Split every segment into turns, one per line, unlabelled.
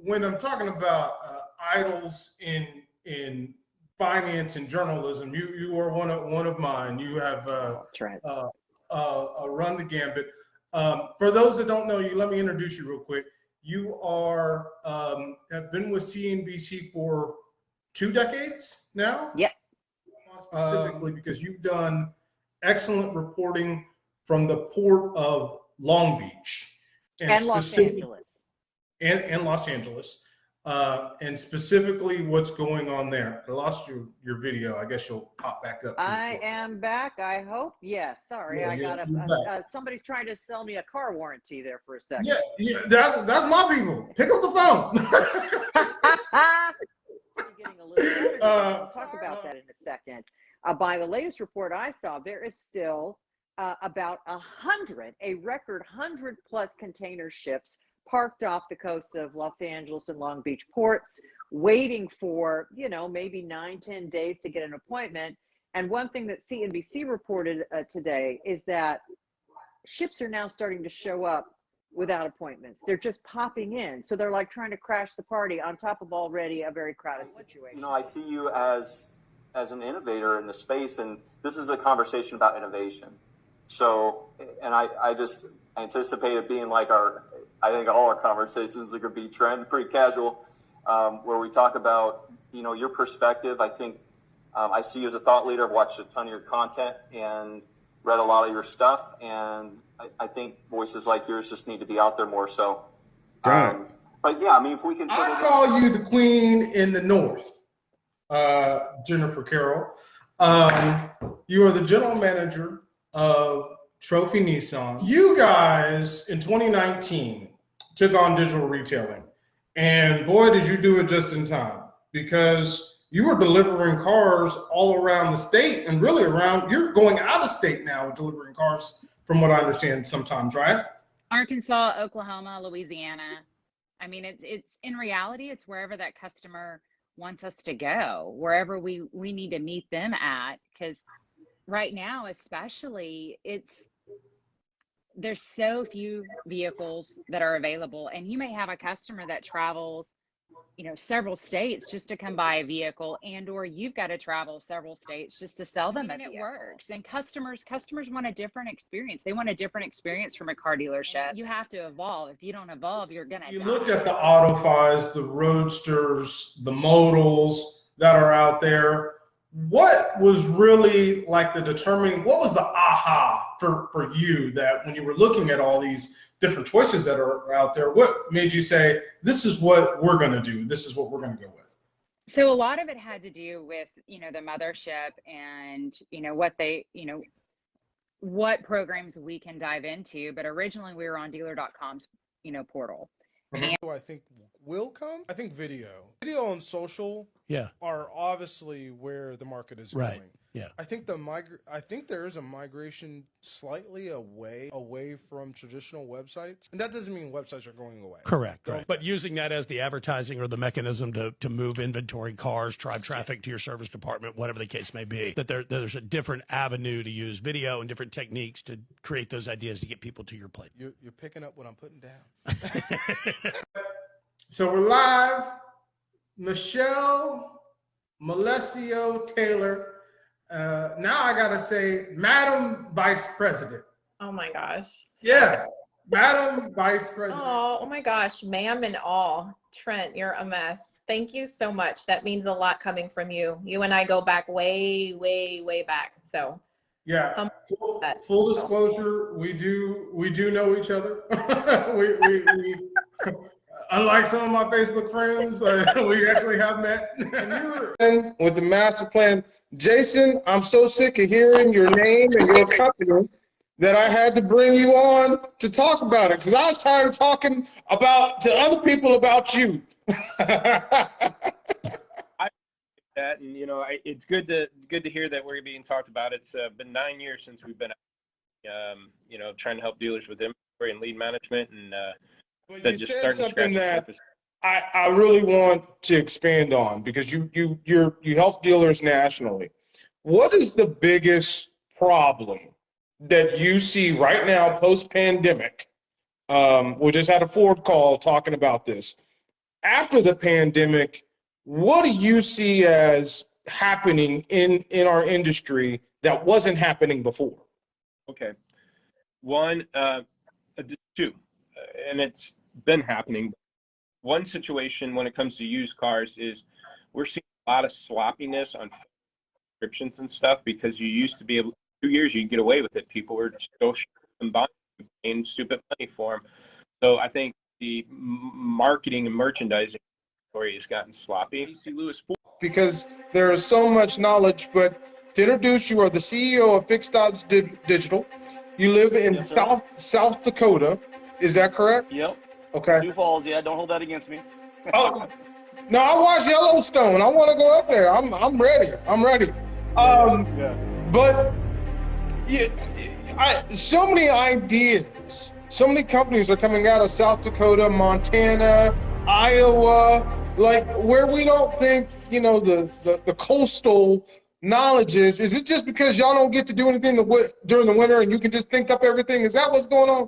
when I'm talking about idols in finance and journalism, you are one of mine. You have
Trent.
Run the gambit. For those that don't know you, let me introduce you real quick. You are have been with CNBC for 2 decades now.
Yep.
Specifically because you've done excellent reporting from the port of Long Beach
and Los Angeles.
And Los Angeles. And specifically what's going on there. I lost your video. I guess you'll pop back up.
I am back, I hope. Yes. Sorry,
yeah,
I got somebody's trying to sell me a car warranty there for a second.
Yeah, that's my people. Pick up the phone.
Getting a little better. We'll talk about that in a second. By the latest report I saw, there is still about a record 100 plus container ships parked off the coast of Los Angeles and Long Beach ports, waiting for, maybe 9-10 days to get an appointment. And one thing that CNBC reported today is that ships are now starting to show up without appointments. They're just popping in. So they're like trying to crash the party on top of already a very crowded situation.
I see you as an innovator in the space, and this is a conversation about innovation. So, and I just anticipate it being like I think all our conversations are going to be Trent, pretty casual, where we talk about, your perspective. I think I see you as a thought leader. I've watched a ton of your content and read a lot of your stuff, and I think voices like yours just need to be out there more. So, but yeah, if we can.
I call you the queen in the north, Jennifer Carroll. You are the general manager of Trophy Nissan. You guys in 2019 took on digital retailing, and boy, did you do it just in time, because you were delivering cars all around the state and really you're going out of state now with delivering cars, from what I understand sometimes, right?
Arkansas, Oklahoma, Louisiana. It's in reality, it's wherever that customer wants us to go, wherever we need to meet them at. Because right now, especially, there's so few vehicles that are available, and you may have a customer that travels, several states just to come buy a vehicle, and or you've got to travel several states just to sell them a vehicle. It works, and customers want a different experience. They want a different experience from a car dealership. And you have to evolve. If you don't evolve, you're gonna.
You looked at the AutoFis, the Roadsters, the modals that are out there. What was really like what was the aha for you, that when you were looking at all these different choices that are out there, what made you say, this is what we're going to do, this is what we're going to go with?
So a lot of it had to do with, the mothership and, what programs we can dive into. But originally we were on dealer.com's, portal.
Mm-hmm. I think will come. I think video and social are obviously where the market is going.
Yeah.
I think there is a migration slightly away from traditional websites. And that doesn't mean websites are going away.
Correct. Right. But using that as the advertising or the mechanism to move inventory, cars, drive traffic to your service department, whatever the case may be, that there's a different avenue to use video and different techniques to create those ideas to get people to your place.
You're picking up what I'm putting down.
So we're live. Michelle Malesio Taylor. Now I gotta say, Madam Vice President.
Oh my gosh.
Yeah, Madam Vice President.
Oh my gosh, ma'am and all. Trent, you're a mess. Thank you so much. That means a lot coming from you. You and I go back way, way, way back. So
yeah, full disclosure, we do know each other. we unlike some of my Facebook friends, we actually have met. And with the master plan, Jason, I'm so sick of hearing your name and your company that I had to bring you on to talk about it, because I was tired of talking to other people about you.
That, and it's good to hear that we're being talked about. It's been 9 years since we've been trying to help dealers with inventory and lead management, and
but you said something that I really want to expand on, because you help dealers nationally. What is the biggest problem that you see right now post-pandemic? We just had a Ford call talking about this. after the pandemic, what do you see as happening in our industry that wasn't happening before?
Okay. One, two, and it's been happening. One situation when it comes to used cars is we're seeing a lot of sloppiness on subscriptions and stuff, because you used to be able, 2 years you could get away with it. People were still paying stupid money for them. So I think the marketing and merchandising story has gotten sloppy.
Because there is so much knowledge, but to introduce you, are the CEO of Fixed Ops Digital. You live in South Dakota. Is that correct?
Yep.
Okay.
Sioux Falls, yeah, don't hold that against me.
Oh, no, I watched Yellowstone. I want to go up there. I'm ready. I'm ready. But yeah, so many ideas, so many companies are coming out of South Dakota, Montana, Iowa, like where we don't think, you know, the coastal knowledge is. Is it just because y'all don't get to do anything during the winter and you can just think up everything? Is that what's going on?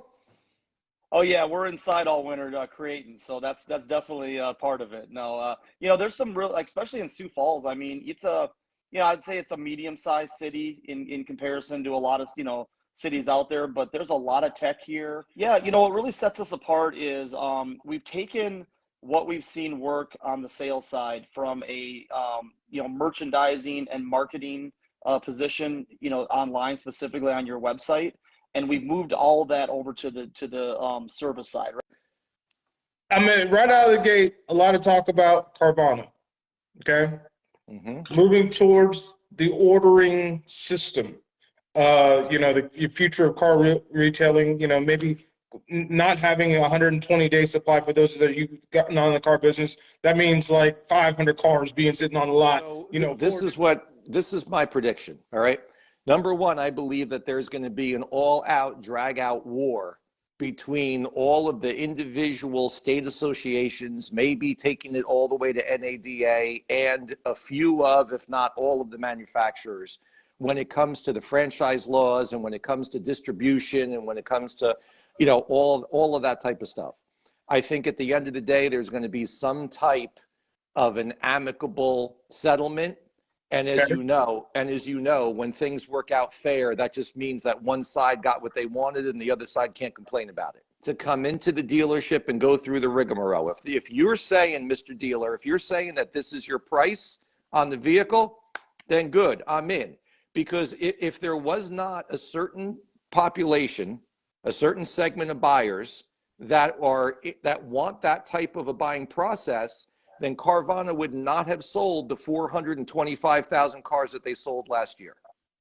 Oh yeah, we're inside all winter creating, so that's definitely part of it. No, you know, there's some real, like, especially in Sioux Falls. I mean, it's a, you know, I'd say it's a medium-sized city in comparison to a lot of, you know, cities out there, but there's a lot of tech here. Yeah, you know, what really sets us apart is we've taken what we've seen work on the sales side from a you know, merchandising and marketing position, you know, online, specifically on your website. And we've moved all of that over to the service side. Right?
I mean, right out of the gate, a lot of talk about Carvana. Okay, moving towards the ordering system. You know, the future of car retailing. You know, maybe not having a 120-day supply for those that you've gotten on the car business. That means like 500 cars being sitting on the lot. You know,
this is my prediction. All right. Number one, I believe that there's going to be an all-out, drag-out war between all of the individual state associations, maybe taking it all the way to NADA, and a few of, if not all of the manufacturers, when it comes to the franchise laws and when it comes to distribution and when it comes to, you know, all of that type of stuff. I think at the end of the day, there's going to be some type of an amicable settlement. And as you know, when things work out fair, that just means that one side got what they wanted and the other side can't complain about it. To come into the dealership and go through the rigmarole. If you're saying, Mr. Dealer, if you're saying that this is your price on the vehicle, then good, I'm in. Because if there was not a certain population, a certain segment of buyers that want that type of a buying process, then Carvana would not have sold the 425,000 cars that they sold last year.